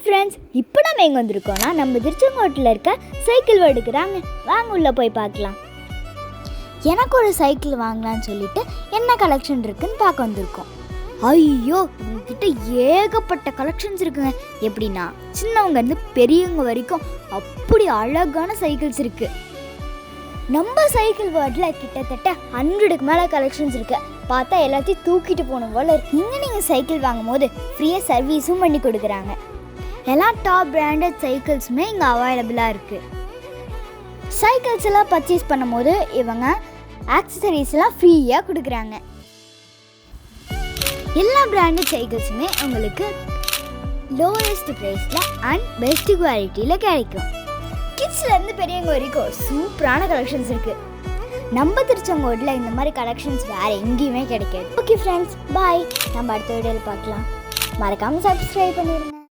Friends, இப்போ நம்ம எங்கே வந்திருக்கோம்னா நம்ம திருச்செங்கோட்டில் இருக்க சைக்கிள் எடுக்கிறாங்க. வாங்க உள்ளே போய் பார்க்கலாம். எனக்கு ஒரு சைக்கிள் வாங்கலான்னு சொல்லிட்டு என்ன கலெக்ஷன் இருக்குன்னு பார்க்க வந்திருக்கோம். ஐயோ, உங்ககிட்ட ஏகப்பட்ட கலெக்ஷன்ஸ் இருக்குங்க. எப்படின்னா சின்னவங்கலேருந்து பெரியவங்க வரைக்கும் அப்படி அழகான சைக்கிள்ஸ் இருக்குது. நம்ம சைக்கிள் வேர்ல்டில் கிட்டத்தட்ட 100க்கு மேலே கலெக்ஷன்ஸ் இருக்குது. பார்த்தா எல்லாத்தையும் தூக்கிட்டு போகணும் போல் இருக்கு. இங்கே நீங்கள் சைக்கிள் வாங்கும் போது ஃப்ரீயாக சர்வீஸும் பண்ணி கொடுக்குறாங்க. எல்லா டாப் பிராண்டட் சைக்கிள்ஸுமே இங்கே அவைலபிளாக இருக்குது. சைக்கிள்ஸ் எல்லாம் பர்ச்சேஸ் பண்ணும்போது இவங்க ஆக்சசரிஸ்லாம் ஃப்ரீயாக கொடுக்குறாங்க. எல்லா பிராண்டட் சைக்கிள்ஸுமே உங்களுக்கு லோவஸ்ட் ப்ரைஸில் அண்ட் பெஸ்ட் குவாலிட்டியில் கிடைக்கும். கிட்ஸ்லேருந்து பெரியவங்க வரைக்கும் சூப்பரான கலெக்ஷன்ஸ் இருக்குது. நம்ம திருச்செங்கோட்டில் இந்த மாதிரி கலெக்ஷன்ஸ் வேறு எங்கேயுமே கிடைக்காது. ஓகே ஃப்ரெண்ட்ஸ், பாய். நம்ம அடுத்த வீடியோவில் பார்க்கலாம். மறக்காமல் சப்ஸ்கிரைப் பண்ணிடுங்க.